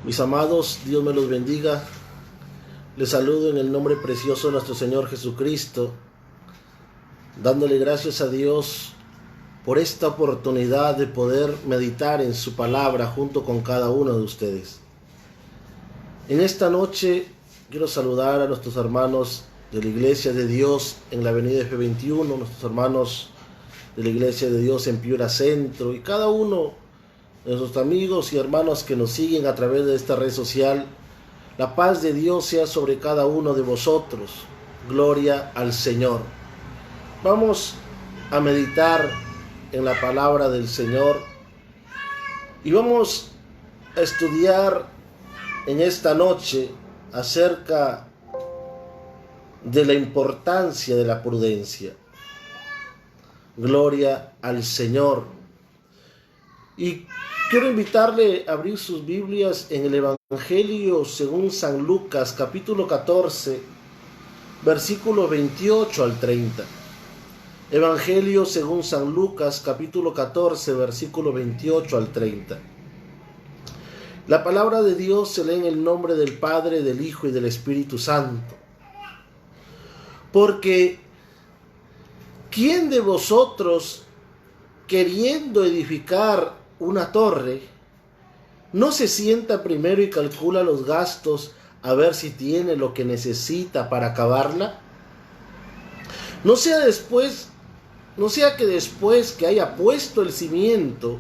Mis amados, Dios me los bendiga. Les saludo en el nombre precioso de nuestro Señor Jesucristo, dándole gracias a Dios por esta oportunidad de poder meditar en su palabra junto con cada uno de ustedes. En esta noche quiero saludar a nuestros hermanos de la Iglesia de Dios en la avenida F21, nuestros hermanos de la Iglesia de Dios en Piura Centro y cada uno de nuestros amigos y hermanos que nos siguen a través de esta red social. La paz de Dios sea sobre cada uno de vosotros. Gloria al Señor. Vamos a meditar en la palabra del Señor y vamos a estudiar en esta noche acerca de la importancia de la prudencia. Gloria al Señor. Y quiero invitarle a abrir sus Biblias en el Evangelio según San Lucas, capítulo 14, versículo 28 al 30. Evangelio según San Lucas, capítulo 14, versículo 28 al 30. La palabra de Dios se lee en el nombre del Padre, del Hijo y del Espíritu Santo. Porque ¿quién de vosotros, queriendo edificar una torre, no se sienta primero y calcula los gastos a ver si tiene lo que necesita para acabarla? No sea que después que haya puesto el cimiento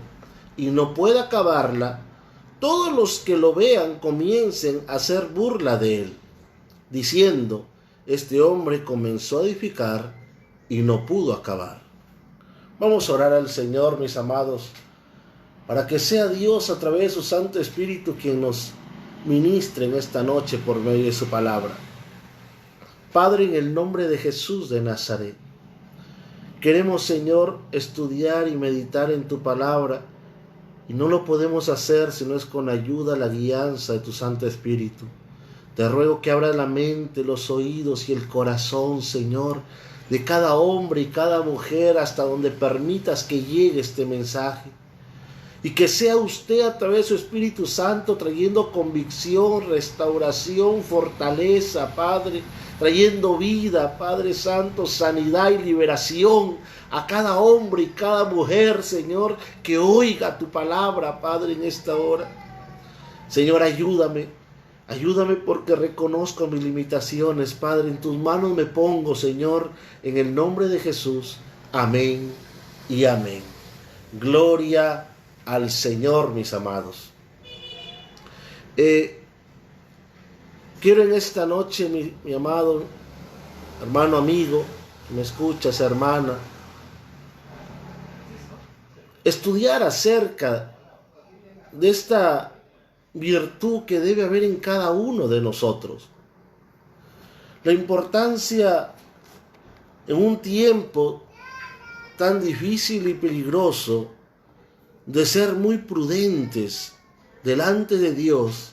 y no pueda acabarla, todos los que lo vean comiencen a hacer burla de él, diciendo: este hombre comenzó a edificar y no pudo acabar. Vamos a orar al Señor, mis amados, para que sea Dios a través de su Santo Espíritu quien nos ministre en esta noche por medio de su palabra. Padre, en el nombre de Jesús de Nazaret, queremos, Señor, estudiar y meditar en tu palabra, y no lo podemos hacer si no es con ayuda, la guianza de tu Santo Espíritu. Te ruego que abras la mente, los oídos y el corazón, Señor, de cada hombre y cada mujer, hasta donde permitas que llegue este mensaje. Y que sea usted a través de su Espíritu Santo trayendo convicción, restauración, fortaleza, Padre, trayendo vida, Padre Santo, sanidad y liberación a cada hombre y cada mujer, Señor, que oiga tu palabra, Padre, en esta hora. Señor, ayúdame porque reconozco mis limitaciones, Padre. En tus manos me pongo, Señor, en el nombre de Jesús. Amén y amén. Gloria al Señor, mis amados. Quiero en esta noche, mi amado hermano, amigo, que me escuchas, hermana, estudiar acerca de esta virtud que debe haber en cada uno de nosotros. La importancia en un tiempo tan difícil y peligroso de ser muy prudentes delante de Dios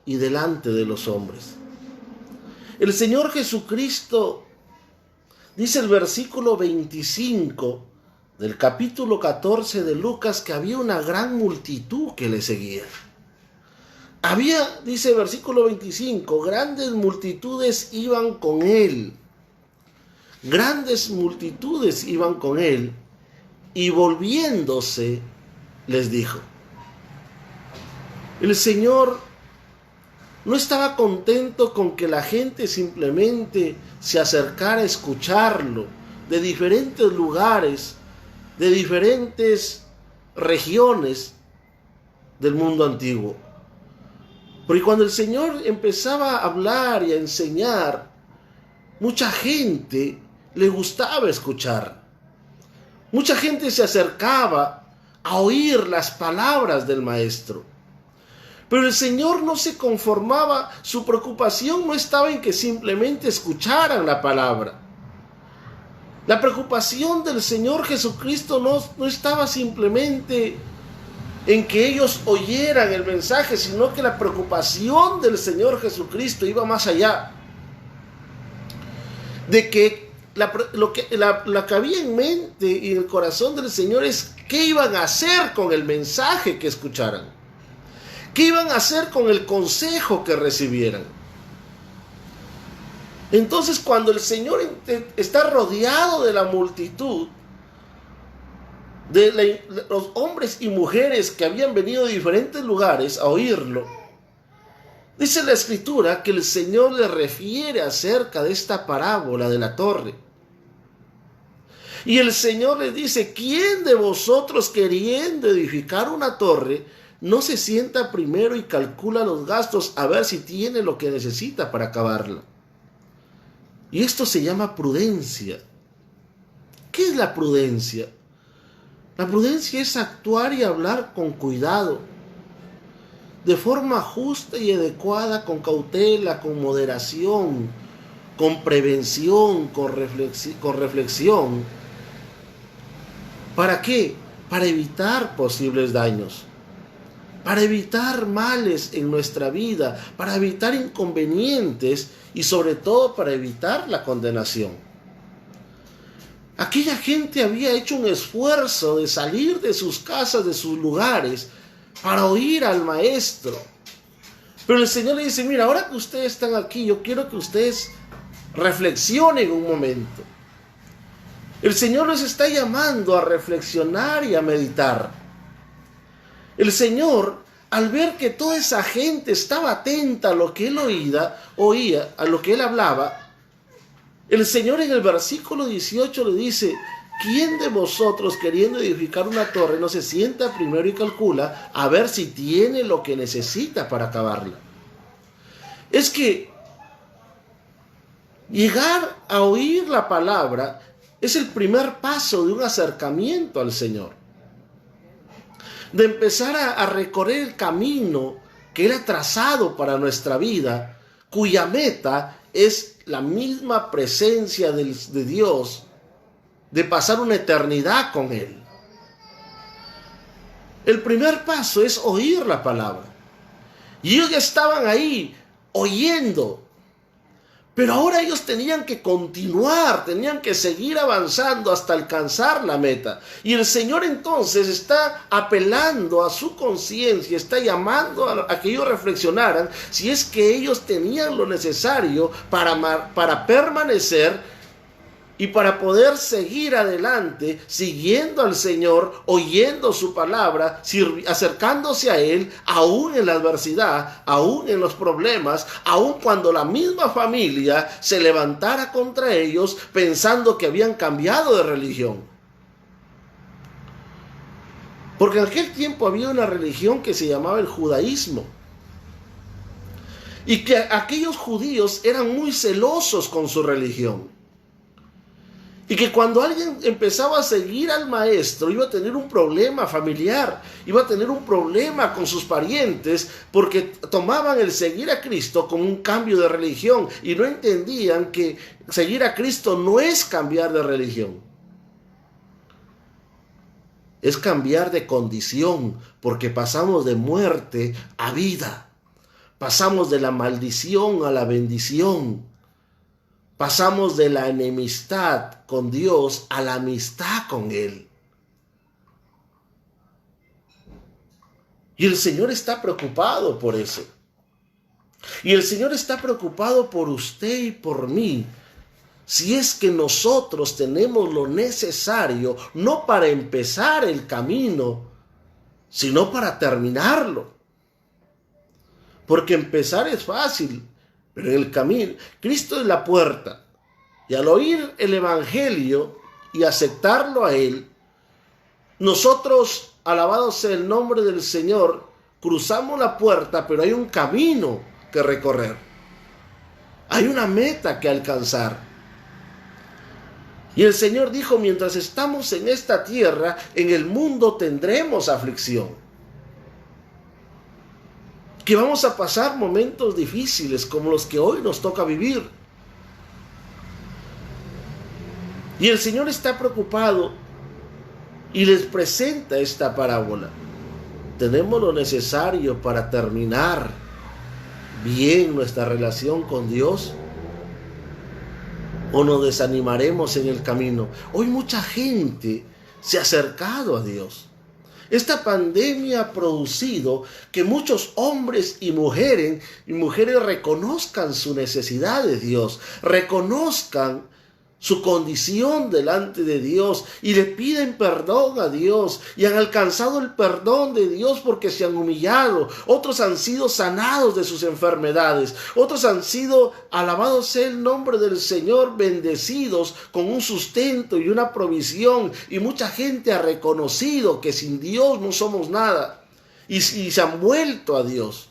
y delante de los hombres. El Señor Jesucristo dice el versículo 25 del capítulo 14 de Lucas que había una gran multitud que le seguía. Dice el versículo 25, grandes multitudes iban con él. Grandes multitudes iban con él, y volviéndose les dijo. El Señor no estaba contento con que la gente simplemente se acercara a escucharlo de diferentes lugares, de diferentes regiones del mundo antiguo. Porque cuando el Señor empezaba a hablar y a enseñar, mucha gente le gustaba escuchar. Mucha gente se acercaba a oír las palabras del Maestro. Pero el Señor no se conformaba, su preocupación no estaba en que simplemente escucharan la palabra. La preocupación del Señor Jesucristo no estaba simplemente en que ellos oyeran el mensaje, sino que la preocupación del Señor Jesucristo iba más allá. De que lo que había en mente y en el corazón del Señor es qué iban a hacer con el mensaje que escucharan. ¿Qué iban a hacer con el consejo que recibieran? Entonces, cuando el Señor está rodeado de la multitud, los hombres y mujeres que habían venido de diferentes lugares a oírlo, dice la Escritura que el Señor le refiere acerca de esta parábola de la torre. Y el Señor les dice: ¿quién de vosotros, queriendo edificar una torre, no se sienta primero y calcula los gastos a ver si tiene lo que necesita para acabarla? Y esto se llama prudencia. ¿Qué es la prudencia? La prudencia es actuar y hablar con cuidado, de forma justa y adecuada, con cautela, con moderación, con prevención, con reflexión. ¿Para qué? Para evitar posibles daños, para evitar males en nuestra vida, para evitar inconvenientes y sobre todo para evitar la condenación. Aquella gente había hecho un esfuerzo de salir de sus casas, de sus lugares, para oír al maestro. Pero el Señor le dice: mira, ahora que ustedes están aquí, yo quiero que ustedes reflexionen un momento. El Señor los está llamando a reflexionar y a meditar. El Señor, al ver que toda esa gente estaba atenta a lo que él oía, a lo que él hablaba, el Señor en el versículo 18 le dice: ¿quién de vosotros, queriendo edificar una torre, no se sienta primero y calcula a ver si tiene lo que necesita para acabarla? Es que llegar a oír la palabra es el primer paso de un acercamiento al Señor, de empezar a recorrer el camino que Él ha trazado para nuestra vida, cuya meta es la misma presencia de Dios, de pasar una eternidad con Él. El primer paso es oír la palabra. Y ellos ya estaban ahí oyendo, pero ahora ellos tenían que continuar, tenían que seguir avanzando hasta alcanzar la meta. Y el Señor entonces está apelando a su conciencia, está llamando a que ellos reflexionaran si es que ellos tenían lo necesario para permanecer y para poder seguir adelante, siguiendo al Señor, oyendo su palabra, acercándose a Él, aún en la adversidad, aún en los problemas, aún cuando la misma familia se levantara contra ellos pensando que habían cambiado de religión. Porque en aquel tiempo había una religión que se llamaba el judaísmo. Y que aquellos judíos eran muy celosos con su religión. Y que cuando alguien empezaba a seguir al maestro, iba a tener un problema familiar, iba a tener un problema con sus parientes, porque tomaban el seguir a Cristo como un cambio de religión y no entendían que seguir a Cristo no es cambiar de religión. Es cambiar de condición, porque pasamos de muerte a vida. Pasamos de la maldición a la bendición. Pasamos de la enemistad con Dios a la amistad con Él. Y el Señor está preocupado por eso. Y el Señor está preocupado por usted y por mí. Si es que nosotros tenemos lo necesario, no para empezar el camino, sino para terminarlo. Porque empezar es fácil. Pero en el camino, Cristo es la puerta. Y al oír el Evangelio y aceptarlo a Él, nosotros, alabado sea el nombre del Señor, cruzamos la puerta, pero hay un camino que recorrer. Hay una meta que alcanzar. Y el Señor dijo: mientras estamos en esta tierra, en el mundo tendremos aflicción. Que vamos a pasar momentos difíciles como los que hoy nos toca vivir. Y el Señor está preocupado y les presenta esta parábola. ¿Tenemos lo necesario para terminar bien nuestra relación con Dios? ¿O nos desanimaremos en el camino? Hoy mucha gente se ha acercado a Dios. Esta pandemia ha producido que muchos hombres y mujeres reconozcan su necesidad de Dios, reconozcan su condición delante de Dios y le piden perdón a Dios y han alcanzado el perdón de Dios porque se han humillado. Otros han sido sanados de sus enfermedades. Otros han sido, alabado sea el nombre del Señor, bendecidos con un sustento y una provisión. Y mucha gente ha reconocido que sin Dios no somos nada y se han vuelto a Dios.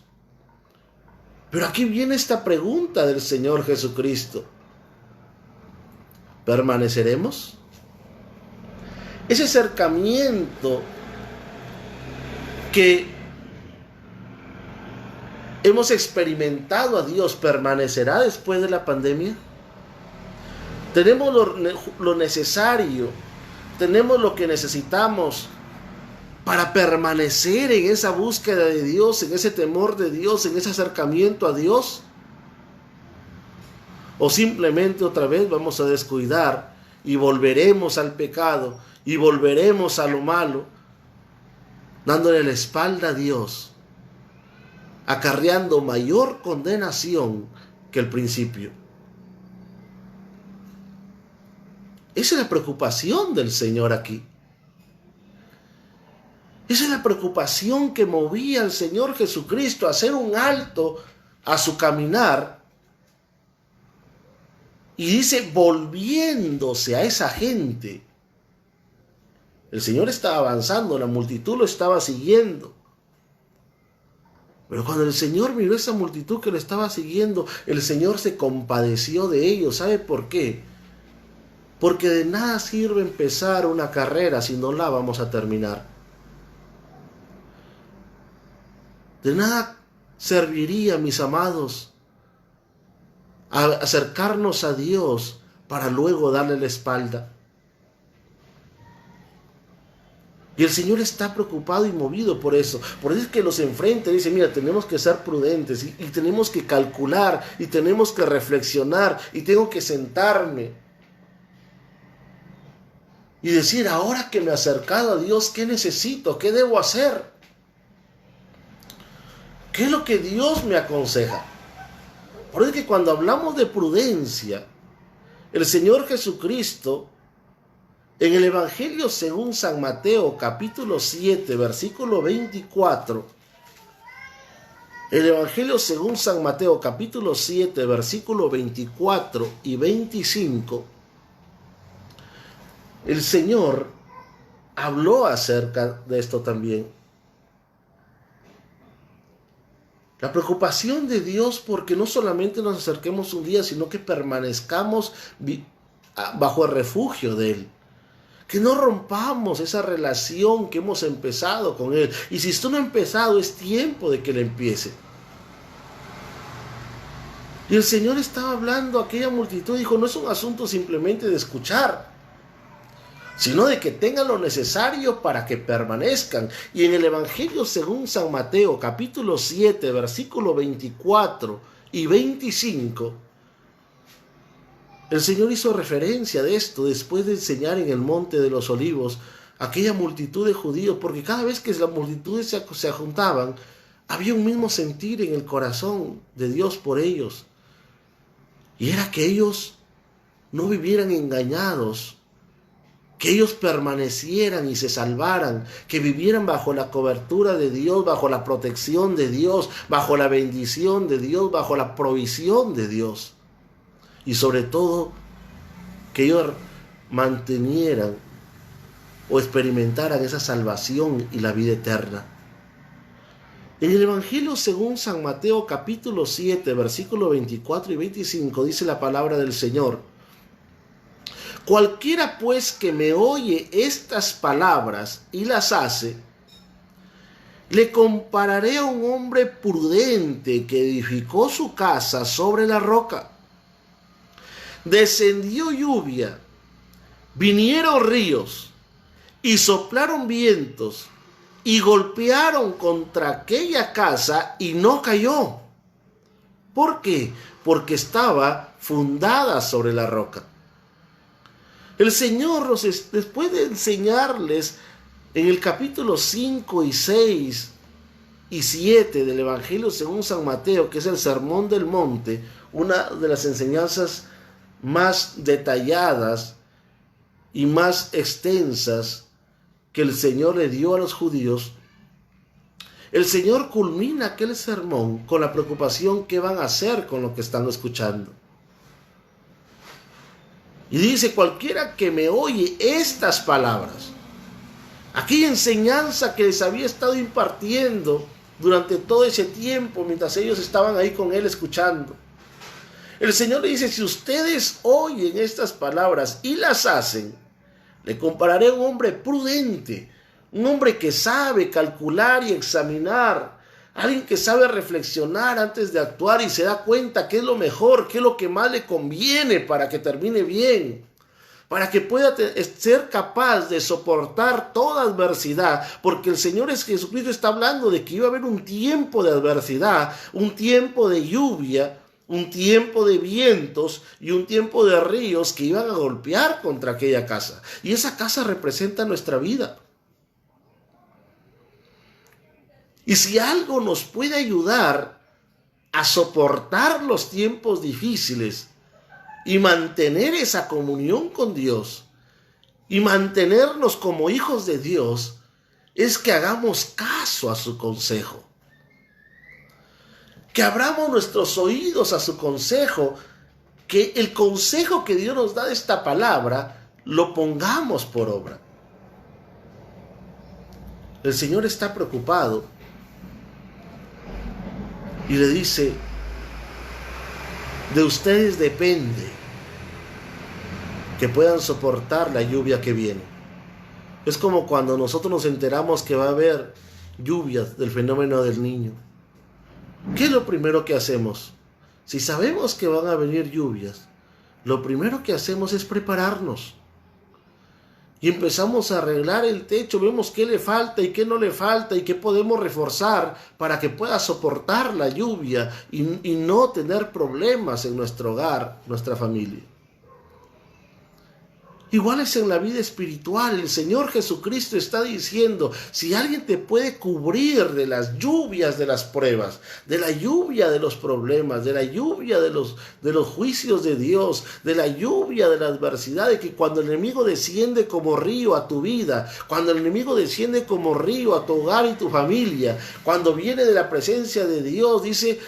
Pero aquí viene esta pregunta del Señor Jesucristo. ¿Permaneceremos? Ese acercamiento que hemos experimentado a Dios, ¿permanecerá después de la pandemia? Tenemos lo necesario, tenemos lo que necesitamos para permanecer en esa búsqueda de Dios, en ese temor de Dios, en ese acercamiento a Dios. O simplemente otra vez vamos a descuidar y volveremos al pecado y volveremos a lo malo, dándole la espalda a Dios, acarreando mayor condenación que el principio. Esa es la preocupación del Señor aquí. Esa es la preocupación que movía al Señor Jesucristo a hacer un alto a su caminar. Y dice, volviéndose a esa gente. El Señor estaba avanzando, la multitud lo estaba siguiendo. Pero cuando el Señor miró esa multitud que lo estaba siguiendo, el Señor se compadeció de ellos. ¿Sabe por qué? Porque de nada sirve empezar una carrera si no la vamos a terminar. De nada serviría, mis amados, acercarnos a Dios para luego darle la espalda. Y el Señor está preocupado y movido por eso. Por eso es que los enfrenta y dice, mira, tenemos que ser prudentes y tenemos que calcular y tenemos que reflexionar y tengo que sentarme y decir, ahora que me he acercado a Dios, ¿qué necesito? ¿Qué debo hacer? ¿Qué es lo que Dios me aconseja? Por eso es que cuando hablamos de prudencia, el Señor Jesucristo, en el Evangelio según San Mateo, capítulo 7, versículo 24, el Evangelio según San Mateo, capítulo 7, versículo 24 y 25, el Señor habló acerca de esto también. La preocupación de Dios porque no solamente nos acerquemos un día, sino que permanezcamos bajo el refugio de Él. Que no rompamos esa relación que hemos empezado con Él. Y si esto no ha empezado, es tiempo de que Él empiece. Y el Señor estaba hablando a aquella multitud y dijo, no es un asunto simplemente de escuchar, sino de que tengan lo necesario para que permanezcan. Y en el Evangelio según San Mateo, capítulo 7, versículo 24 y 25, el Señor hizo referencia de esto después de enseñar en el Monte de los Olivos a aquella multitud de judíos, porque cada vez que las multitudes se juntaban, había un mismo sentir en el corazón de Dios por ellos. Y era que ellos no vivieran engañados, que ellos permanecieran y se salvaran, que vivieran bajo la cobertura de Dios, bajo la protección de Dios, bajo la bendición de Dios, bajo la provisión de Dios. Y sobre todo, que ellos mantenieran o experimentaran esa salvación y la vida eterna. En el Evangelio según San Mateo, capítulo 7, versículo 24 y 25, dice la palabra del Señor: cualquiera pues que me oye estas palabras y las hace, le compararé a un hombre prudente que edificó su casa sobre la roca. Descendió lluvia, vinieron ríos y soplaron vientos y golpearon contra aquella casa y no cayó. ¿Por qué? Porque estaba fundada sobre la roca. El Señor, después de enseñarles En el capítulo 5 y 6 y 7 del Evangelio según San Mateo, que es el Sermón del Monte, una de las enseñanzas más detalladas y más extensas que el Señor le dio a los judíos, el Señor culmina aquel sermón con la preocupación que van a hacer con lo que están escuchando. Y dice: cualquiera que me oye estas palabras, aquella enseñanza que les había estado impartiendo durante todo ese tiempo mientras ellos estaban ahí con él escuchando. El Señor le dice: si ustedes oyen estas palabras y las hacen, le compararé a un hombre prudente, un hombre que sabe calcular y examinar, alguien que sabe reflexionar antes de actuar y se da cuenta qué es lo mejor, qué es lo que más le conviene para que termine bien, para que pueda ser capaz de soportar toda adversidad, porque el Señor Jesucristo está hablando de que iba a haber un tiempo de adversidad, un tiempo de lluvia, un tiempo de vientos y un tiempo de ríos que iban a golpear contra aquella casa. Y esa casa representa nuestra vida. Y si algo nos puede ayudar a soportar los tiempos difíciles y mantener esa comunión con Dios y mantenernos como hijos de Dios, es que hagamos caso a su consejo. Que abramos nuestros oídos a su consejo, que el consejo que Dios nos da de esta palabra lo pongamos por obra. El Señor está preocupado y le dice: de ustedes depende que puedan soportar la lluvia que viene. Es como cuando nosotros nos enteramos que va a haber lluvias del fenómeno del Niño. ¿Qué es lo primero que hacemos? Si sabemos que van a venir lluvias, lo primero que hacemos es prepararnos. Y empezamos a arreglar el techo, vemos qué le falta y qué no le falta y qué podemos reforzar para que pueda soportar la lluvia y no tener problemas en nuestro hogar, nuestra familia. Igual es en la vida espiritual. El Señor Jesucristo está diciendo: si alguien te puede cubrir de las lluvias de las pruebas, de la lluvia de los problemas, de la lluvia de los juicios de Dios, de la lluvia de la adversidad, de que cuando el enemigo desciende como río a tu vida, cuando el enemigo desciende como río a tu hogar y tu familia, cuando viene de la presencia de Dios, dice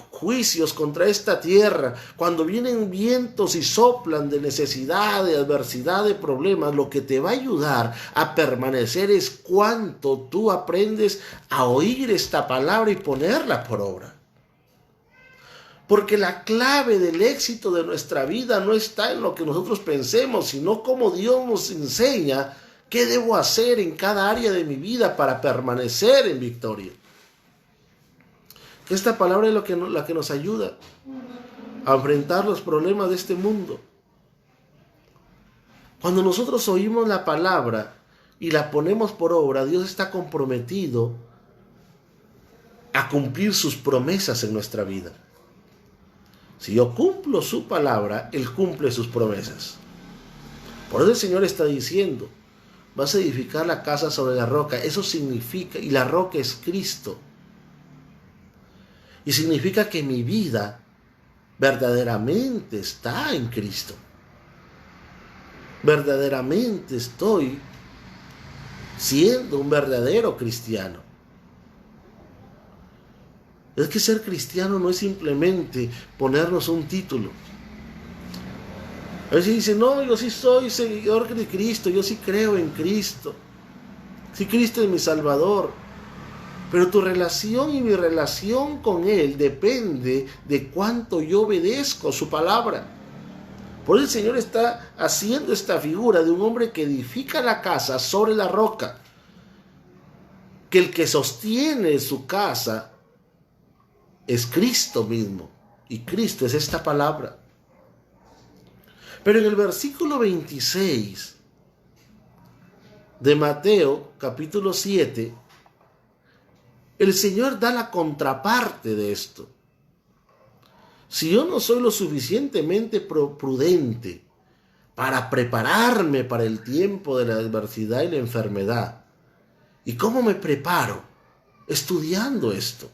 juicios contra esta tierra, cuando vienen vientos y soplan de necesidad, de adversidad, de problemas, lo que te va a ayudar a permanecer es cuánto tú aprendes a oír esta palabra y ponerla por obra. Porque la clave del éxito de nuestra vida no está en lo que nosotros pensemos, sino cómo Dios nos enseña qué debo hacer en cada área de mi vida para permanecer en victoria. Que esta palabra es la que nos ayuda a enfrentar los problemas de este mundo. Cuando nosotros oímos la palabra y la ponemos por obra, Dios está comprometido a cumplir sus promesas en nuestra vida. Si yo cumplo su palabra, Él cumple sus promesas. Por eso el Señor está diciendo: vas a edificar la casa sobre la roca. Eso significa, y la roca es Cristo. Y significa que mi vida verdaderamente está en Cristo. Verdaderamente estoy siendo un verdadero cristiano. Es que ser cristiano no es simplemente ponernos un título. A veces dicen: no, yo sí soy seguidor de Cristo, yo sí creo en Cristo. Sí, Cristo es mi Salvador. Pero tu relación y mi relación con Él depende de cuánto yo obedezco su palabra. Por eso el Señor está haciendo esta figura de un hombre que edifica la casa sobre la roca. Que el que sostiene su casa es Cristo mismo. Y Cristo es esta palabra. Pero en el versículo 26 de Mateo, capítulo 7, el Señor da la contraparte de esto. Si yo no soy lo suficientemente prudente para prepararme para el tiempo de la adversidad y la enfermedad, ¿Y cómo me preparo? Estudiando esto.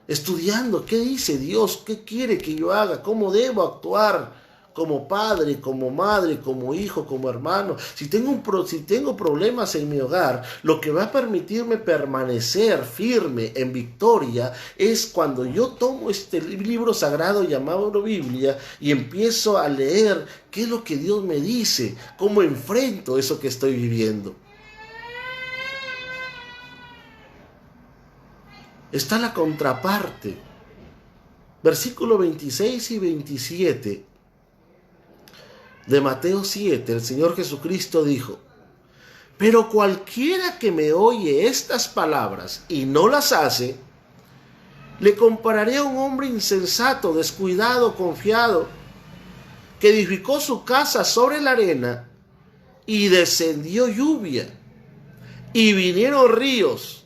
Estudiando qué dice Dios, qué quiere que yo haga, cómo debo actuar como padre, como madre, como hijo, como hermano. Si tengo problemas en mi hogar, lo que va a permitirme permanecer firme en victoria es cuando yo tomo este libro sagrado llamado Biblia y empiezo a leer qué es lo que Dios me dice, cómo enfrento eso que estoy viviendo. Está la contraparte. Versículo 26 y 27 de Mateo 7, el Señor Jesucristo dijo: pero cualquiera que me oye estas palabras y no las hace, le compararé a un hombre insensato, descuidado, confiado, que edificó su casa sobre la arena, y descendió lluvia, y vinieron ríos,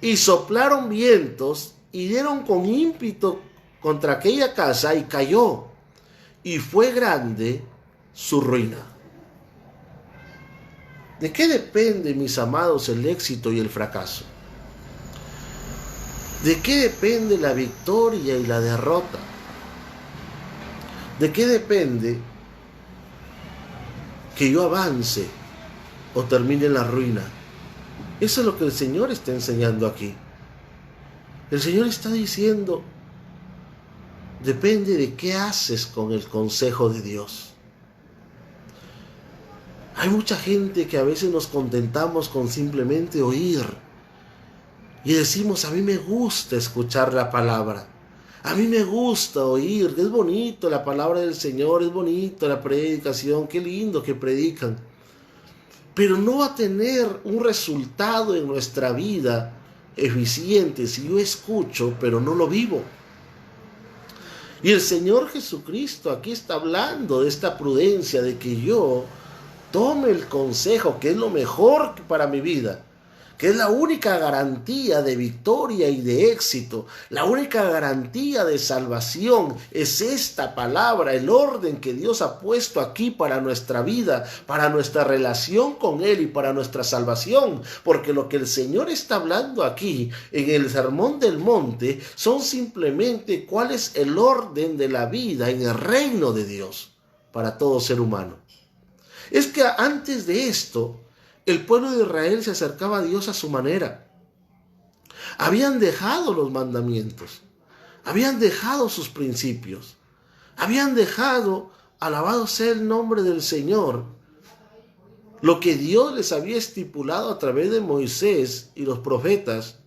y soplaron vientos, y dieron con ímpetu contra aquella casa, y cayó, y fue grande su ruina. ¿De qué depende, mis amados, el éxito y el fracaso? ¿De qué depende la victoria y la derrota? ¿De qué depende que yo avance o termine en la ruina? Eso es lo que el Señor está enseñando aquí. El Señor está diciendo: depende de qué haces con el consejo de Dios. Hay mucha gente que a veces nos contentamos con simplemente oír y decimos: a mí me gusta escuchar la palabra, a mí me gusta oír, es bonito la palabra del Señor, es bonito la predicación, qué lindo que predican, pero no va a tener un resultado en nuestra vida eficiente si yo escucho pero no lo vivo. Y el Señor Jesucristo aquí está hablando de esta prudencia, de que yo tome el consejo, que es lo mejor para mi vida, que es la única garantía de victoria y de éxito, la única garantía de salvación, es esta palabra, el orden que Dios ha puesto aquí para nuestra vida, para nuestra relación con Él y para nuestra salvación, porque lo que el Señor está hablando aquí en el Sermón del Monte son simplemente cuál es el orden de la vida en el reino de Dios para todo ser humano. Es que antes de esto, el pueblo de Israel se acercaba a Dios a su manera. Habían dejado los mandamientos, habían dejado sus principios, habían dejado, alabado sea el nombre del Señor, lo que Dios les había estipulado a través de Moisés y los profetas.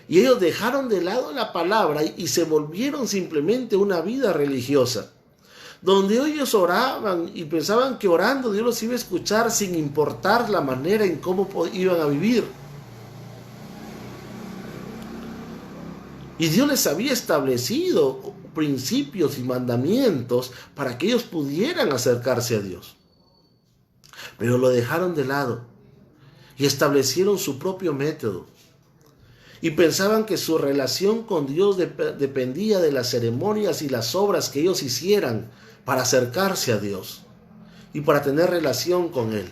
Y ellos dejaron de lado la palabra y se volvieron simplemente una vida religiosa, donde ellos oraban y pensaban que orando Dios los iba a escuchar sin importar la manera en cómo iban a vivir. Y Dios les había establecido principios y mandamientos para que ellos pudieran acercarse a Dios. Pero lo dejaron de lado y establecieron su propio método. Y pensaban que su relación con Dios dependía de las ceremonias y las obras que ellos hicieran para acercarse a Dios y para tener relación con Él.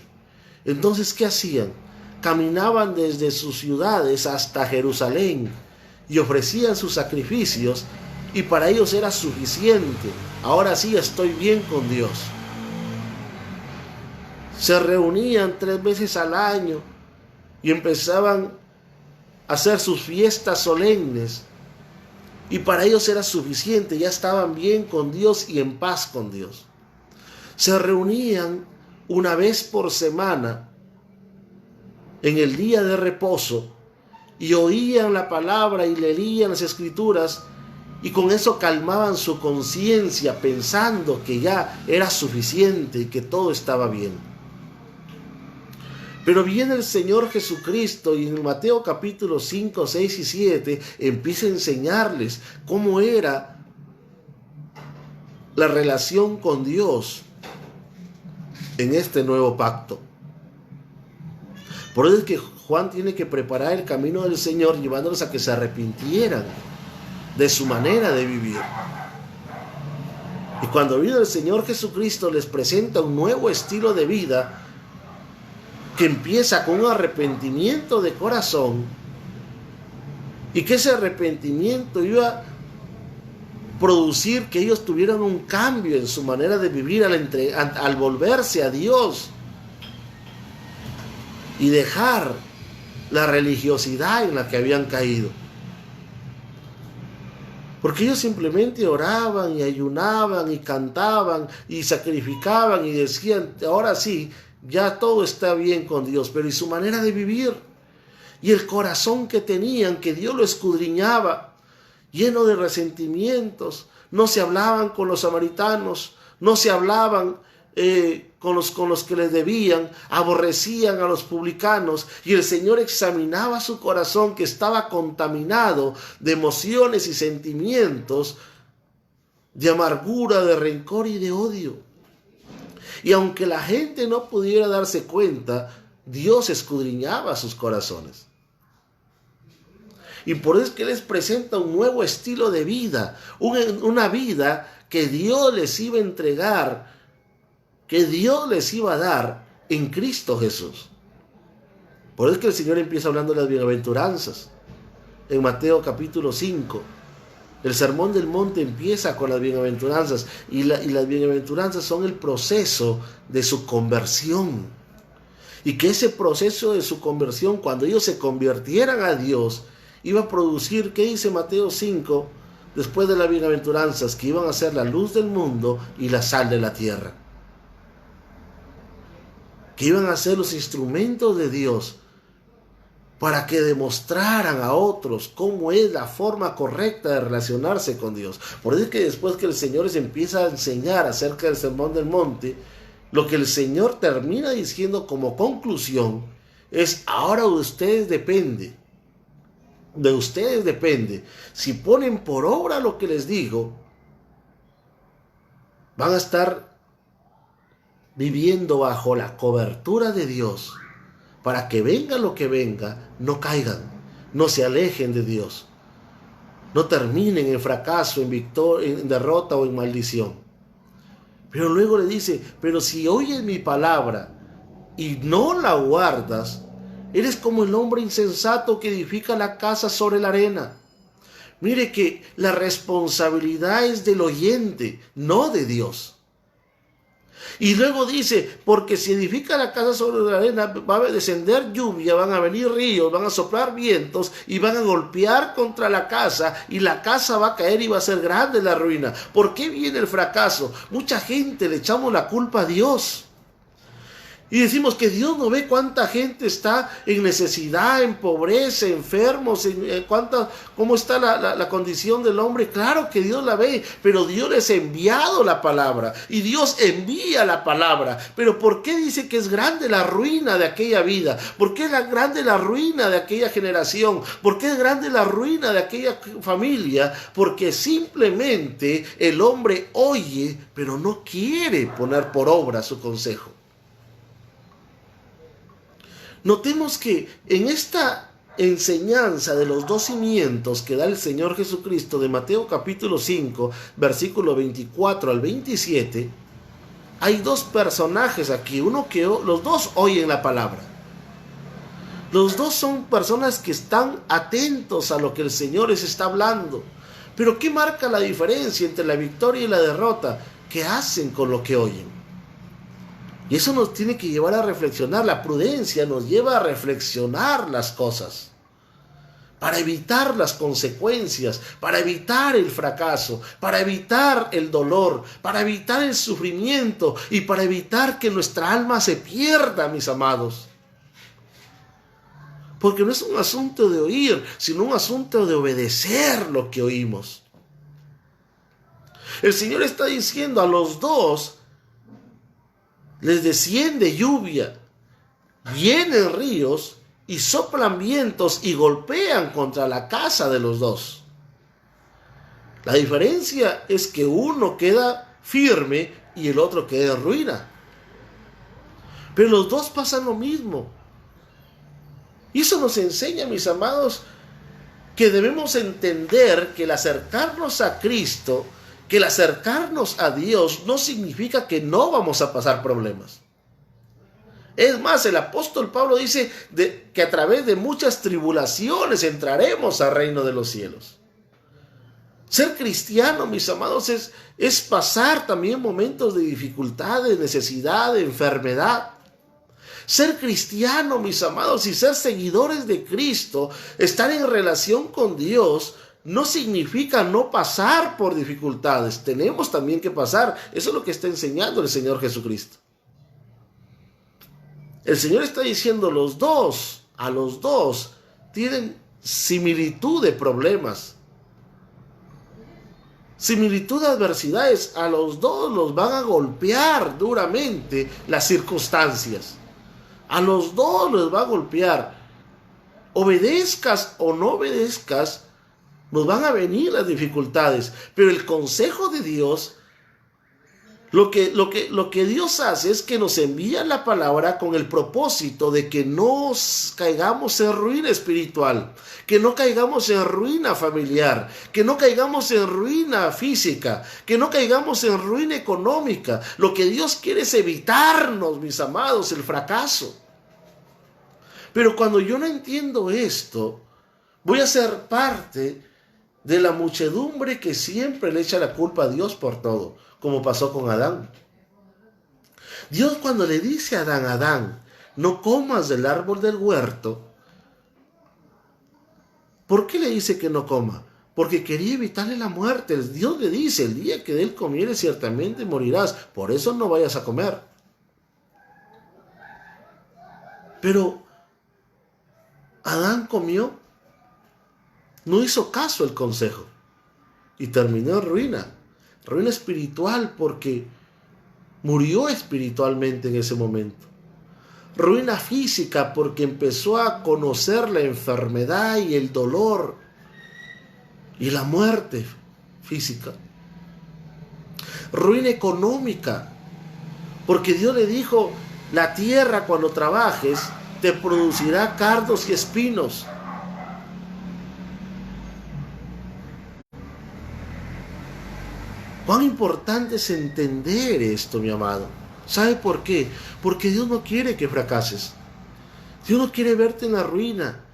Entonces, ¿qué hacían? Caminaban desde sus ciudades hasta Jerusalén y ofrecían sus sacrificios, y para ellos era suficiente. Ahora sí estoy bien con Dios. Se reunían 3 veces al año y empezaban a hacer sus fiestas solemnes, y para ellos era suficiente, ya estaban bien con Dios y en paz con Dios. Se reunían una vez por semana en el día de reposo y oían la palabra y leían las escrituras, y con eso calmaban su conciencia pensando que ya era suficiente y que todo estaba bien. Pero viene el Señor Jesucristo y en Mateo capítulo 5, 6 y 7 empieza a enseñarles cómo era la relación con Dios en este nuevo pacto. Por eso es que Juan tiene que preparar el camino del Señor, llevándolos a que se arrepintieran de su manera de vivir. Y cuando vino el Señor Jesucristo les presenta un nuevo estilo de vida que empieza con un arrepentimiento de corazón y que ese arrepentimiento iba a producir que ellos tuvieran un cambio en su manera de vivir al volverse a Dios y dejar la religiosidad en la que habían caído. Porque ellos simplemente oraban y ayunaban y cantaban y sacrificaban y decían, ahora sí, ya todo está bien con Dios, pero ¿y su manera de vivir? Y el corazón que tenían, que Dios lo escudriñaba, lleno de resentimientos. No se hablaban con los samaritanos, no se hablaban con los que les debían, aborrecían a los publicanos, y el Señor examinaba su corazón, que estaba contaminado de emociones y sentimientos de amargura, de rencor y de odio. Y aunque la gente no pudiera darse cuenta, Dios escudriñaba sus corazones. Y por eso es que les presenta un nuevo estilo de vida, una vida que Dios les iba a entregar, que Dios les iba a dar en Cristo Jesús. Por eso es que el Señor empieza hablando de las bienaventuranzas. En Mateo capítulo 5, el Sermón del Monte empieza con las bienaventuranzas, y las bienaventuranzas son el proceso de su conversión. Y que ese proceso de su conversión, cuando ellos se convirtieran a Dios, iba a producir, ¿qué dice Mateo 5? Después de las bienaventuranzas, que iban a ser la luz del mundo y la sal de la tierra. Que iban a ser los instrumentos de Dios para que demostraran a otros cómo es la forma correcta de relacionarse con Dios. Por eso es que después que el Señor les empieza a enseñar acerca del Sermón del Monte, lo que el Señor termina diciendo como conclusión es: ahora de ustedes depende. Si ponen por obra lo que les digo, van a estar viviendo bajo la cobertura de Dios, para que venga lo que venga, no caigan, no se alejen de Dios, no terminen en fracaso, en derrota o en maldición. Pero luego le dice: pero si oyes mi palabra y no la guardas, eres como el hombre insensato que edifica la casa sobre la arena. Mire que la responsabilidad es del oyente, no de Dios. Y luego dice: porque si edifica la casa sobre la arena, va a descender lluvia, van a venir ríos, van a soplar vientos y van a golpear contra la casa, y la casa va a caer y va a ser grande la ruina. ¿Por qué viene el fracaso? Mucha gente le echamos la culpa a Dios. Y decimos que Dios no ve cuánta gente está en necesidad, en pobreza, enfermos, cómo está la condición del hombre. Claro que Dios la ve, pero Dios les ha enviado la palabra, y Dios envía la palabra. Pero ¿por qué dice que es grande la ruina de aquella vida? ¿Por qué es grande la ruina de aquella generación? ¿Por qué es grande la ruina de aquella familia? Porque simplemente el hombre oye, pero no quiere poner por obra su consejo. Notemos que en esta enseñanza de los dos cimientos que da el Señor Jesucristo de Mateo capítulo 5, versículo 24 al 27, hay dos personajes aquí, los dos oyen la palabra. Los dos son personas que están atentos a lo que el Señor les está hablando. Pero ¿qué marca la diferencia entre la victoria y la derrota? ¿Qué hacen con lo que oyen? Y eso nos tiene que llevar a reflexionar. La prudencia nos lleva a reflexionar las cosas, para evitar las consecuencias, para evitar el fracaso, para evitar el dolor, para evitar el sufrimiento y para evitar que nuestra alma se pierda, mis amados. Porque no es un asunto de oír, sino un asunto de obedecer lo que oímos. El Señor está diciendo: a los dos les desciende lluvia, vienen ríos y soplan vientos y golpean contra la casa de los dos. La diferencia es que uno queda firme y el otro queda en ruina. Pero los dos pasan lo mismo. Y eso nos enseña, mis amados, que debemos entender que el acercarnos a Cristo, que el acercarnos a Dios, no significa que no vamos a pasar problemas. Es más, el apóstol Pablo dice que a través de muchas tribulaciones entraremos al reino de los cielos. Ser cristiano, mis amados, es pasar también momentos de dificultad, de necesidad, de enfermedad. Ser cristiano, mis amados, y ser seguidores de Cristo, estar en relación con Dios, no significa no pasar por dificultades. Tenemos también que pasar. Eso es lo que está enseñando el Señor Jesucristo. El Señor está diciendo a los dos, tienen similitud de problemas, similitud de adversidades. A los dos los van a golpear duramente las circunstancias. A los dos los va a golpear. Obedezcas o no obedezcas, nos van a venir las dificultades. Pero el consejo de Dios, lo que Dios hace es que nos envía la palabra con el propósito de que no caigamos en ruina espiritual, que no caigamos en ruina familiar, que no caigamos en ruina física, que no caigamos en ruina económica. Lo que Dios quiere es evitarnos, mis amados, el fracaso. Pero cuando yo no entiendo esto, voy a ser parte de la muchedumbre que siempre le echa la culpa a Dios por todo, como pasó con Adán. Dios, cuando le dice a Adán, no comas del árbol del huerto, ¿por qué le dice que no coma? Porque quería evitarle la muerte. Dios le dice, el día que de él comieres ciertamente morirás, por eso no vayas a comer. Pero Adán comió, no hizo caso al consejo y terminó en ruina espiritual, porque murió espiritualmente en ese momento. Ruina física, porque empezó a conocer la enfermedad y el dolor y la muerte física. Ruina económica, porque Dios le dijo, la tierra cuando trabajes te producirá cardos y espinos. Cuán importante es entender esto, mi amado. ¿Sabe por qué? Porque Dios no quiere que fracases. Dios no quiere verte en la ruina.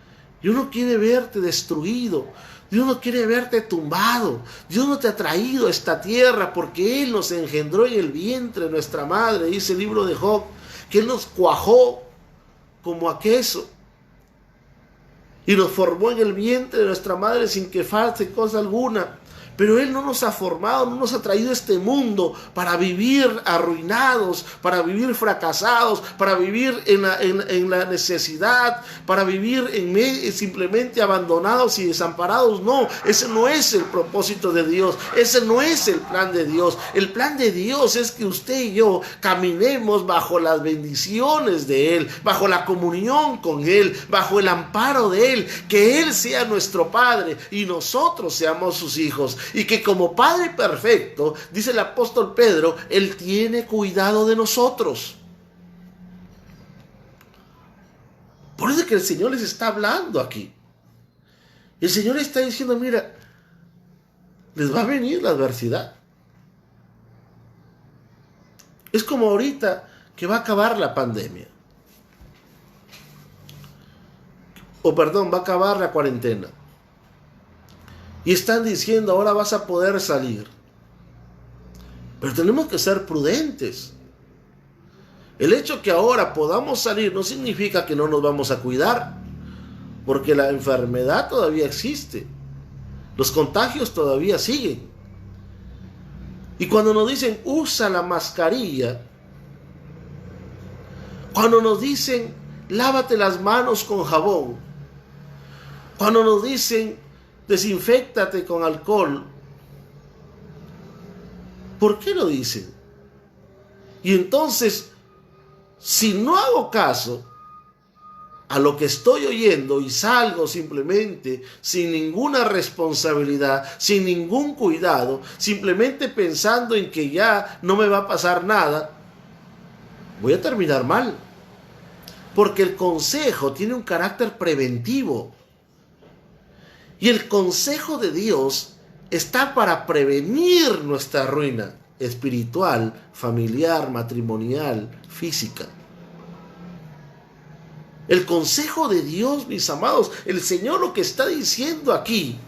Dios no quiere verte destruido. Dios no quiere verte tumbado. Dios no te ha traído a esta tierra porque Él nos engendró en el vientre de nuestra madre. Dice el libro de Job, que Él nos cuajó como a queso y nos formó en el vientre de nuestra madre sin que falte cosa alguna. Pero Él no nos ha formado, no nos ha traído a este mundo para vivir arruinados, para vivir fracasados, para vivir en la necesidad, para vivir simplemente abandonados y desamparados. No, ese no es el propósito de Dios, ese no es el plan de Dios. El plan de Dios es que usted y yo caminemos bajo las bendiciones de Él, bajo la comunión con Él, bajo el amparo de Él, que Él sea nuestro Padre y nosotros seamos sus hijos. Y que como Padre perfecto, dice el apóstol Pedro, Él tiene cuidado de nosotros. Por eso es que el Señor les está hablando aquí. El Señor está diciendo, mira, les va a venir la adversidad. Es como ahorita que va a acabar la pandemia. Va a acabar la cuarentena. Y están diciendo, ahora vas a poder salir. Pero tenemos que ser prudentes. El hecho que ahora podamos salir no significa que no nos vamos a cuidar, porque la enfermedad todavía existe. Los contagios todavía siguen. Y cuando nos dicen, usa la mascarilla, cuando nos dicen, lávate las manos con jabón, cuando nos dicen, desinféctate con alcohol, ¿por qué lo dicen? Y entonces, si no hago caso a lo que estoy oyendo y salgo simplemente sin ninguna responsabilidad, sin ningún cuidado, simplemente pensando en que ya no me va a pasar nada, voy a terminar mal. Porque el consejo tiene un carácter preventivo. Y el consejo de Dios está para prevenir nuestra ruina espiritual, familiar, matrimonial, física. El consejo de Dios, mis amados, el Señor lo que está diciendo aquí,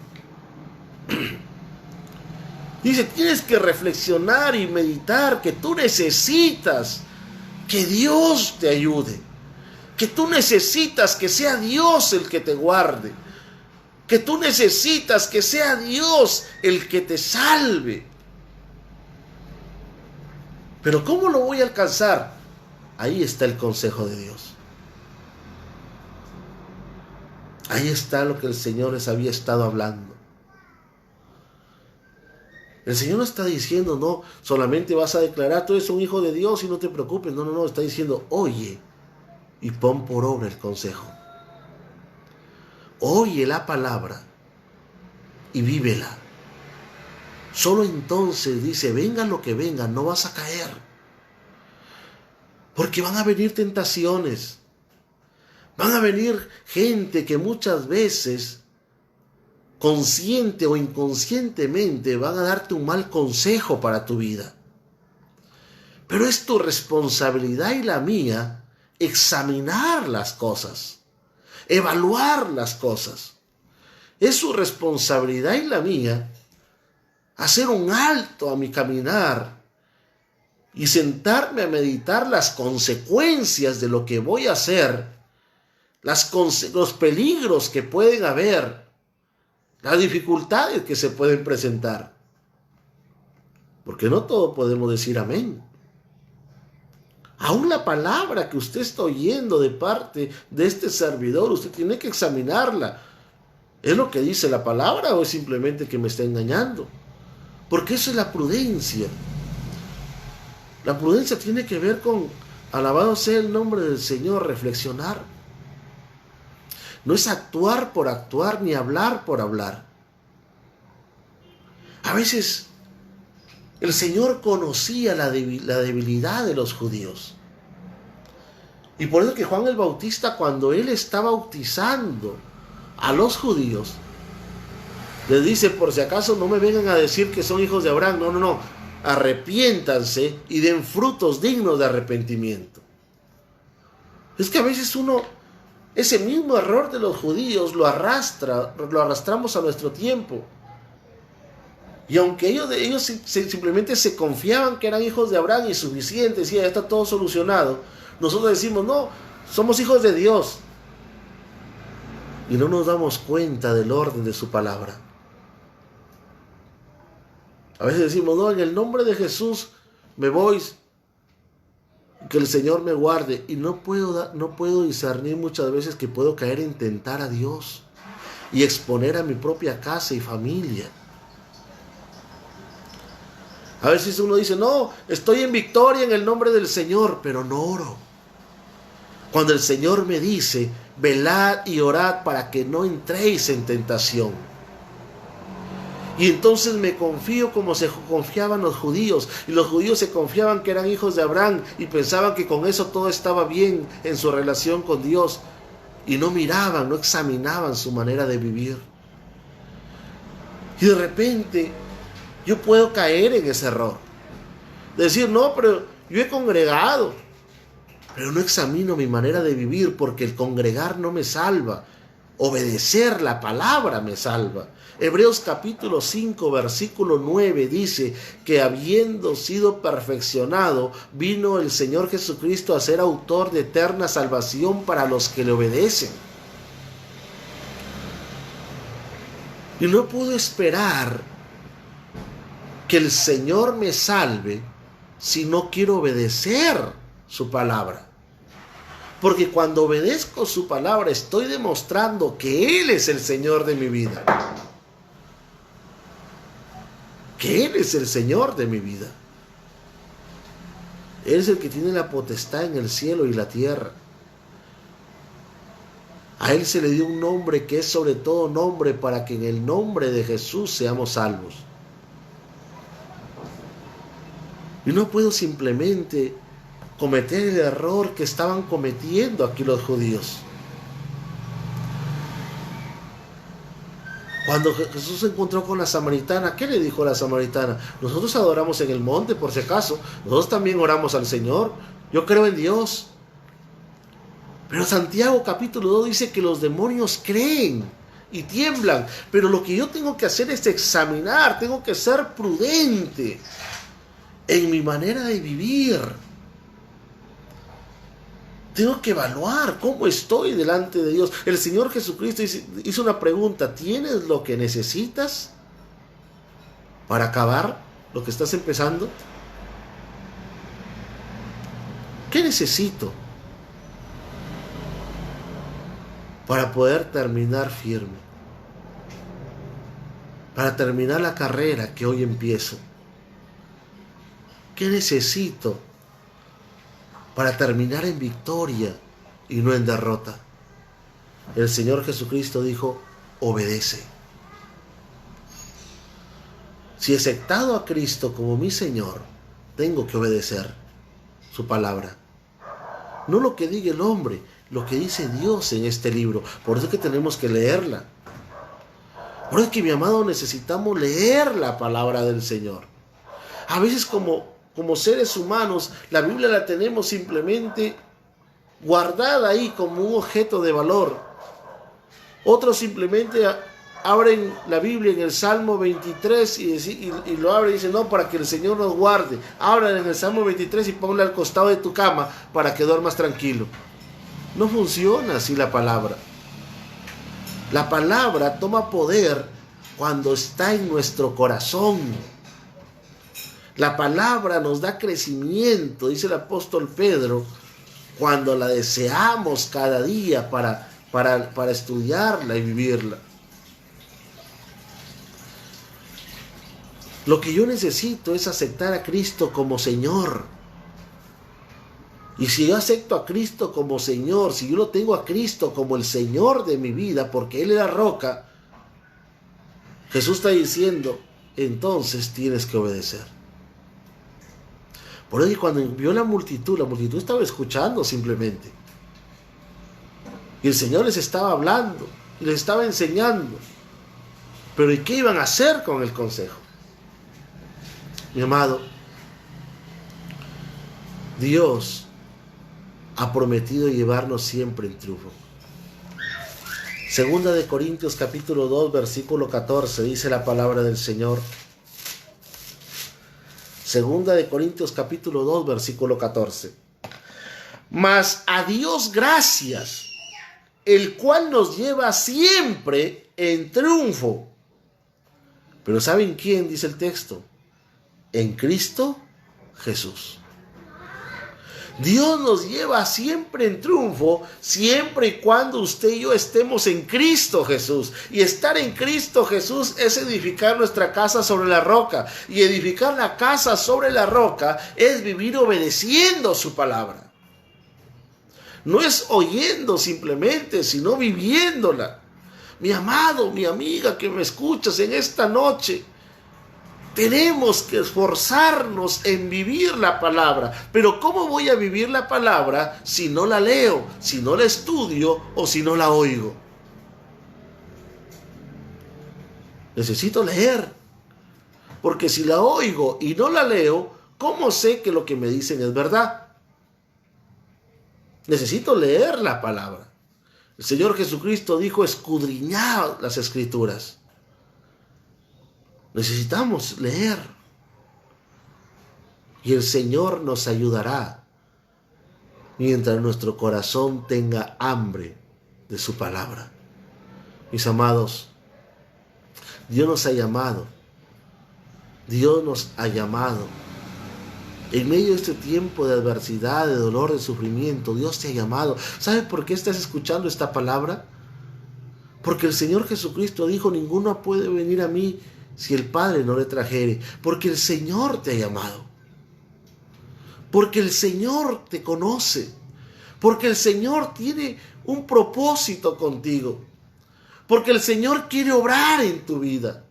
dice, tienes que reflexionar y meditar que tú necesitas que Dios te ayude, que tú necesitas que sea Dios el que te guarde, que tú necesitas que sea Dios el que te salve. Pero ¿cómo lo voy a alcanzar? Ahí está el consejo de Dios. Ahí está lo que el Señor les había estado hablando. El Señor no está diciendo, no, solamente vas a declarar, tú eres un hijo de Dios y no te preocupes. No, no, no, está diciendo, oye y pon por obra el consejo. Oye la palabra y vívela. Solo entonces, dice, venga lo que venga, no vas a caer. Porque van a venir tentaciones. Van a venir gente que muchas veces, consciente o inconscientemente, van a darte un mal consejo para tu vida. Pero es tu responsabilidad y la mía examinar las cosas, evaluar las cosas. Es su responsabilidad y la mía hacer un alto a mi caminar y sentarme a meditar las consecuencias de lo que voy a hacer, los peligros que pueden haber, las dificultades que se pueden presentar. Porque no todo podemos decir amén. Aún la palabra que usted está oyendo de parte de este servidor, usted tiene que examinarla. ¿Es lo que dice la palabra o es simplemente que me está engañando? Porque eso es la prudencia. La prudencia tiene que ver con, alabado sea el nombre del Señor, reflexionar. No es actuar por actuar ni hablar por hablar. A veces el Señor conocía la debilidad de los judíos. Y por eso que Juan el Bautista, cuando él está bautizando a los judíos, les dice, por si acaso no me vengan a decir que son hijos de Abraham. No, no, no. ArrepiéntansE y den frutos dignos de arrepentimiento. Es que a veces ese mismo error de los judíos lo arrastramos a nuestro tiempo. Y aunque ellos simplemente se confiaban que eran hijos de Abraham y suficiente, decía, ya está todo solucionado, nosotros decimos, no, somos hijos de Dios. Y no nos damos cuenta del orden de su palabra. A veces decimos, no, en el nombre de Jesús me voy, que el Señor me guarde. Y no puedo discernir muchas veces que puedo caer en tentar a Dios y exponer a mi propia casa y familia. A veces uno dice, no, estoy en victoria en el nombre del Señor, pero no oro. Cuando el Señor me dice, velad y orad para que no entréis en tentación. Y entonces me confío como se confiaban los judíos. Y los judíos se confiaban que eran hijos de Abraham y pensaban que con eso todo estaba bien en su relación con Dios. Y no miraban, no examinaban su manera de vivir. Y de repente yo puedo caer en ese error. Decir, no, pero yo he congregado, pero no examino mi manera de vivir, porque el congregar no me salva. Obedecer la palabra me salva. Hebreos capítulo 5 versículo 9 dice que habiendo sido perfeccionado, vino el Señor Jesucristo a ser autor de eterna salvación para los que le obedecen. Y no puedo esperar que el Señor me salve si no quiero obedecer su palabra. Porque cuando obedezco su palabra estoy demostrando que Él es el Señor de mi vida. Que Él es el Señor de mi vida. Él es el que tiene la potestad en el cielo y la tierra. A Él se le dio un nombre que es sobre todo nombre, para que en el nombre de Jesús seamos salvos. Y no puedo simplemente cometer el error que estaban cometiendo aquí los judíos. Cuando Jesús se encontró con la samaritana, ¿qué le dijo la samaritana? Nosotros adoramos en el monte, por si acaso. Nosotros también oramos al Señor. Yo creo en Dios. Pero Santiago capítulo 2 dice que los demonios creen y tiemblan. Pero lo que yo tengo que hacer es examinar, tengo que ser prudente en mi manera de vivir. Tengo que evaluar cómo estoy delante de Dios. El Señor Jesucristo hizo una pregunta: ¿tienes lo que necesitas para acabar lo que estás empezando? ¿Qué necesito para poder terminar firme? Para terminar la carrera que hoy empiezo. ¿Qué necesito para terminar en victoria y no en derrota? El Señor Jesucristo dijo: obedece. Si he aceptado a Cristo como mi Señor, tengo que obedecer su palabra. No lo que diga el hombre, lo que dice Dios en este libro. Por eso es que tenemos que leerla. Por eso es que, mi amado, necesitamos leer la palabra del Señor. A veces como seres humanos, la Biblia la tenemos simplemente guardada ahí como un objeto de valor. Otros simplemente abren la Biblia en el Salmo 23 y lo abren y dicen: no, para que el Señor nos guarde. Abran en el Salmo 23 y ponla al costado de tu cama para que duermas tranquilo. No funciona así la palabra. La palabra toma poder cuando está en nuestro corazón. La palabra nos da crecimiento, dice el apóstol Pedro, cuando la deseamos cada día para estudiarla y vivirla. Lo que yo necesito es aceptar a Cristo como Señor. Y si yo acepto a Cristo como Señor, si yo lo tengo a Cristo como el Señor de mi vida, porque Él es la roca, Jesús está diciendo: entonces tienes que obedecer. Por eso cuando vio la multitud estaba escuchando simplemente. Y el Señor les estaba hablando, les estaba enseñando. Pero ¿y qué iban a hacer con el consejo? Mi amado, Dios ha prometido llevarnos siempre en triunfo. Segunda de Corintios capítulo 2 versículo 14 dice la palabra del Señor. Segunda de Corintios capítulo 2 versículo 14. Mas a Dios gracias, el cual nos lleva siempre en triunfo. Pero ¿saben quién? Dice el texto: en Cristo Jesús. Dios nos lleva siempre en triunfo, siempre y cuando usted y yo estemos en Cristo Jesús. Y estar en Cristo Jesús es edificar nuestra casa sobre la roca. Y edificar la casa sobre la roca es vivir obedeciendo su palabra. No es oyendo simplemente, sino viviéndola. Mi amado, mi amiga que me escuchas en esta noche, tenemos que esforzarnos en vivir la palabra. Pero ¿cómo voy a vivir la palabra si no la leo, si no la estudio o si no la oigo? Necesito leer. Porque si la oigo y no la leo, ¿cómo sé que lo que me dicen es verdad? Necesito leer la palabra. El Señor Jesucristo dijo: escudriñad las Escrituras. Necesitamos leer. Y el Señor nos ayudará mientras nuestro corazón tenga hambre de su palabra. Mis amados, Dios nos ha llamado. Dios nos ha llamado. En medio de este tiempo de adversidad, de dolor, de sufrimiento, Dios te ha llamado. ¿Sabes por qué estás escuchando esta palabra? Porque el Señor Jesucristo dijo: ninguno puede venir a mí si el Padre no le trajere. Porque el Señor te ha llamado. Porque el Señor te conoce. Porque el Señor tiene un propósito contigo. Porque el Señor quiere obrar en tu vida.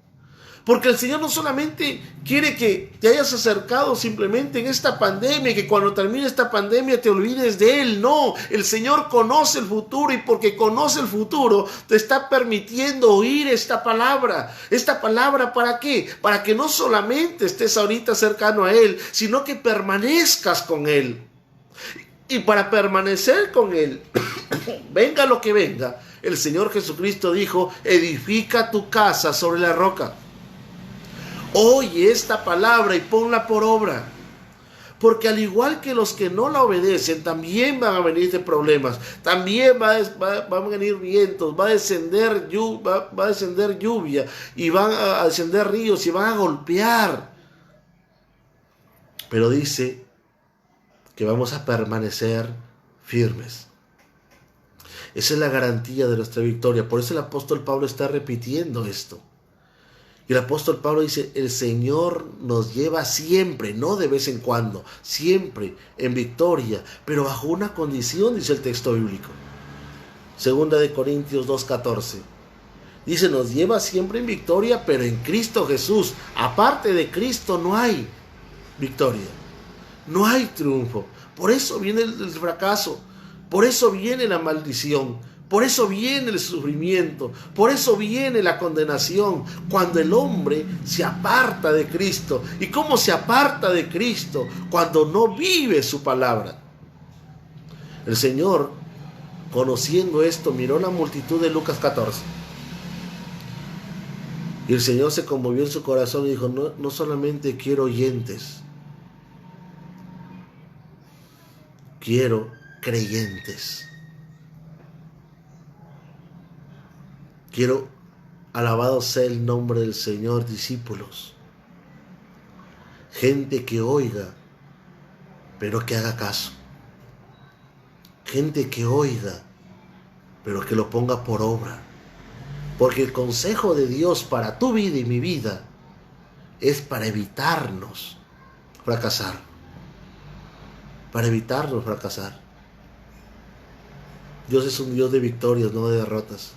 Porque el Señor no solamente quiere que te hayas acercado simplemente en esta pandemia y que cuando termine esta pandemia te olvides de Él. No, el Señor conoce el futuro y porque conoce el futuro te está permitiendo oír esta palabra. ¿Esta palabra para qué? Para que no solamente estés ahorita cercano a Él, sino que permanezcas con Él. Y para permanecer con Él, venga lo que venga, el Señor Jesucristo dijo, edifica tu casa sobre la roca. Oye esta palabra y ponla por obra. Porque al igual que los que no la obedecen, también van a venir problemas, también van a venir vientos, va a descender lluvia, y van a descender ríos y van a golpear. Pero dice que vamos a permanecer firmes. Esa es la garantía de nuestra victoria. Por eso el apóstol Pablo está repitiendo esto. Y el apóstol Pablo dice, el Señor nos lleva siempre, no de vez en cuando, siempre en victoria, pero bajo una condición, dice el texto bíblico. Segunda de Corintios 2:14. Dice, nos lleva siempre en victoria, pero en Cristo Jesús. Aparte de Cristo no hay victoria, no hay triunfo. Por eso viene el fracaso, por eso viene la maldición. Por eso viene el sufrimiento, por eso viene la condenación, cuando el hombre se aparta de Cristo. ¿Y cómo se aparta de Cristo? Cuando no vive su palabra. El Señor, conociendo esto, miró la multitud de Lucas 14. Y el Señor se conmovió en su corazón y dijo, no solamente quiero oyentes, quiero creyentes. Quiero, alabado sea el nombre del Señor, discípulos. Gente que oiga, pero que haga caso. Gente que oiga, pero que lo ponga por obra. Porque el consejo de Dios para tu vida y mi vida es para evitarnos fracasar. Para evitarnos fracasar. Dios es un Dios de victorias, no de derrotas.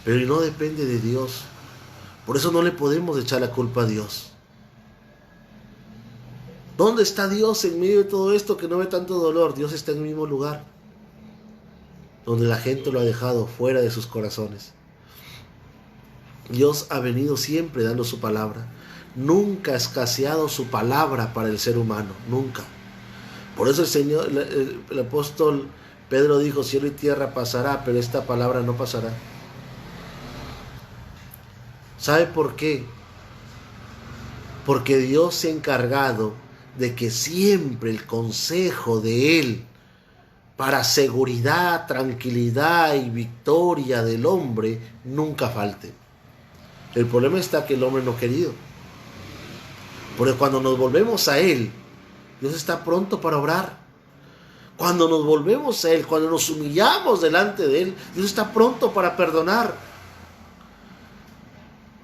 Pero no depende de Dios. Por eso no le podemos echar la culpa a Dios. ¿Dónde está Dios en medio de todo esto que no ve tanto dolor? Dios está en el mismo lugar, donde la gente lo ha dejado fuera de sus corazones. Dios ha venido siempre dando su palabra. Nunca ha escaseado su palabra para el ser humano. Nunca. Por eso el apóstol Pedro dijo, cielo y tierra pasará, pero esta palabra no pasará. ¿Sabe por qué? Porque Dios se ha encargado de que siempre el consejo de Él para seguridad, tranquilidad y victoria del hombre nunca falte. El problema está que el hombre no ha querido. Porque cuando nos volvemos a Él, Dios está pronto para obrar. Cuando nos volvemos a Él, cuando nos humillamos delante de Él, Dios está pronto para perdonar.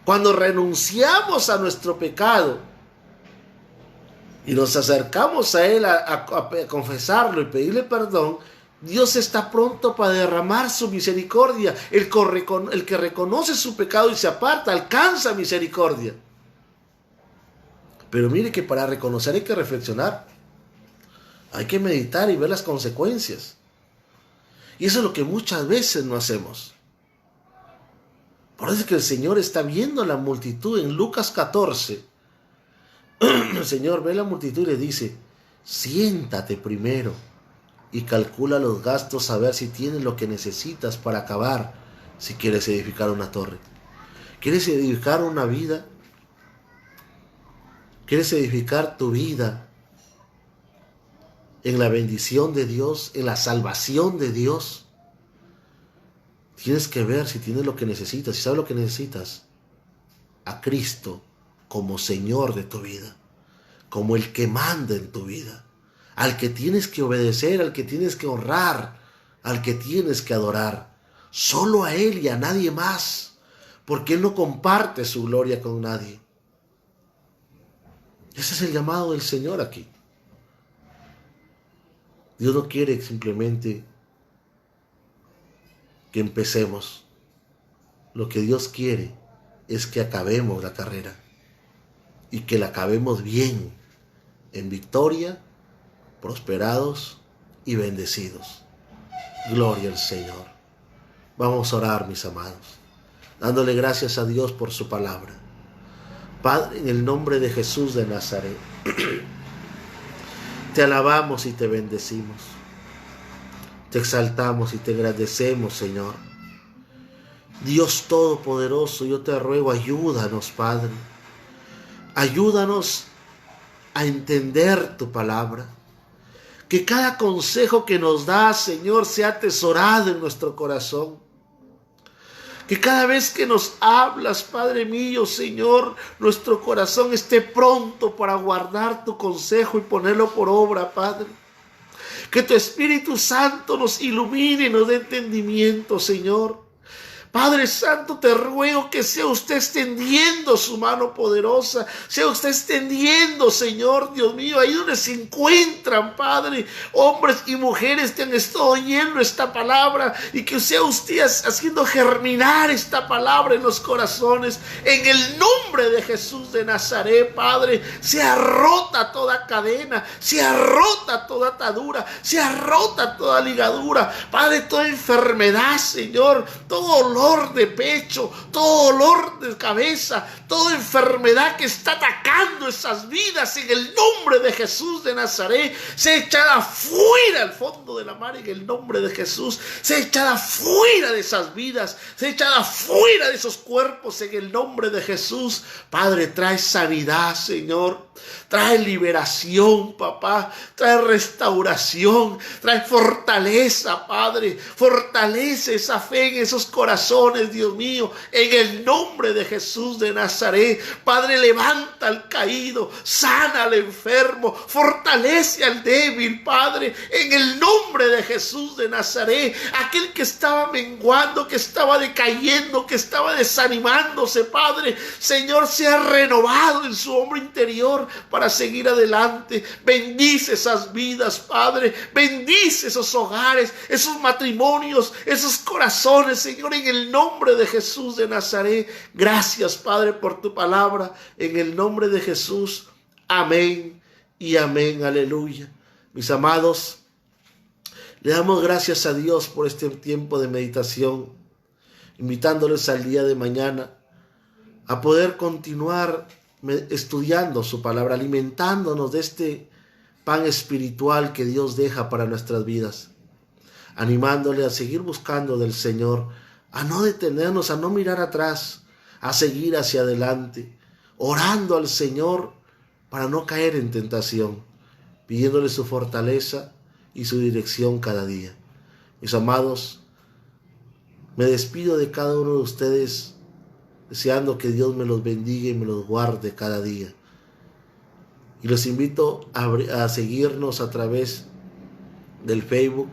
Cuando renunciamos a nuestro pecado y nos acercamos a Él a confesarlo y pedirle perdón, Dios está pronto para derramar su misericordia. El que reconoce su pecado y se aparta alcanza misericordia. Pero mire que para reconocer hay que reflexionar. Hay que meditar y ver las consecuencias. Y eso es lo que muchas veces no hacemos. Por eso es que el Señor está viendo a la multitud en Lucas 14. El Señor ve la multitud y le dice, siéntate primero y calcula los gastos a ver si tienes lo que necesitas para acabar si quieres edificar una torre. ¿Quieres edificar una vida? ¿Quieres edificar tu vida en la bendición de Dios, en la salvación de Dios? Tienes que ver si tienes lo que necesitas. ¿Y sabes lo que necesitas? A Cristo como Señor de tu vida, como el que manda en tu vida, al que tienes que obedecer, al que tienes que honrar, al que tienes que adorar. Solo a Él y a nadie más, porque Él no comparte su gloria con nadie. Ese es el llamado del Señor aquí. Dios no quiere simplemente que empecemos. Lo que Dios quiere es que acabemos la carrera y que la acabemos bien, en victoria, prosperados y bendecidos. Gloria al Señor. Vamos a orar, mis amados, dándole gracias a Dios por su palabra. Padre, en el nombre de Jesús de Nazaret, te alabamos y te bendecimos. Te exaltamos y te agradecemos, Señor. Dios Todopoderoso, yo te ruego, ayúdanos, Padre. Ayúdanos a entender tu palabra. Que cada consejo que nos das, Señor, sea atesorado en nuestro corazón. Que cada vez que nos hablas, Padre mío, Señor, nuestro corazón esté pronto para guardar tu consejo y ponerlo por obra, Padre. Que tu Espíritu Santo nos ilumine y nos dé entendimiento, Señor. Padre Santo, te ruego que sea usted extendiendo su mano poderosa, sea usted extendiendo, Señor, Dios mío, ahí donde se encuentran, Padre, hombres y mujeres que han estado oyendo esta palabra, y que sea usted haciendo germinar esta palabra en los corazones, en el nombre de Jesús de Nazaret, Padre. Sea rota toda cadena, sea rota toda atadura, sea rota toda ligadura, Padre, toda enfermedad, Señor, todo dolor de pecho, todo dolor de cabeza, toda enfermedad que está atacando esas vidas, en el nombre de Jesús de Nazaret, sea echada fuera al fondo de la mar en el nombre de Jesús, sea echada fuera de esas vidas, sea echada fuera de esos cuerpos en el nombre de Jesús. Padre, trae sanidad, Señor, trae liberación, papá, trae restauración, trae fortaleza, Padre, fortalece esa fe en esos corazones, Dios mío, en el nombre de Jesús de Nazaret. Padre, levanta al caído, sana al enfermo, fortalece al débil, Padre, en el nombre de Jesús de Nazaret. Aquel que estaba menguando, que estaba decayendo, que estaba desanimándose, Padre, Señor, sea renovado en su hombre interior para seguir adelante. Bendice esas vidas, Padre, bendice esos hogares, esos matrimonios, esos corazones, Señor, en el nombre de Jesús de Nazaret. Gracias, Padre, por tu palabra, en el nombre de Jesús. Amén y amén. Aleluya. Mis amados, le damos gracias a Dios por este tiempo de meditación, invitándoles al día de mañana a poder continuar estudiando su palabra, alimentándonos de este pan espiritual que Dios deja para nuestras vidas, animándole a seguir buscando del Señor, a no detenernos, a no mirar atrás, a seguir hacia adelante, orando al Señor para no caer en tentación, pidiéndole su fortaleza y su dirección cada día. Mis amados, me despido de cada uno de ustedes, deseando que Dios me los bendiga y me los guarde cada día. Y los invito a seguirnos a través del Facebook,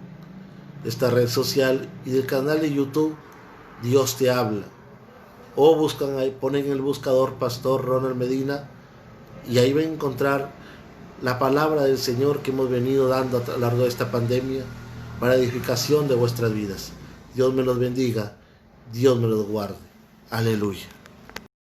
de esta red social, y del canal de YouTube Dios te habla. O buscan ahí, ponen en el buscador Pastor Ronald Medina, y ahí van a encontrar la palabra del Señor que hemos venido dando a lo largo de esta pandemia para edificación de vuestras vidas. Dios me los bendiga, Dios me los guarde. Aleluya.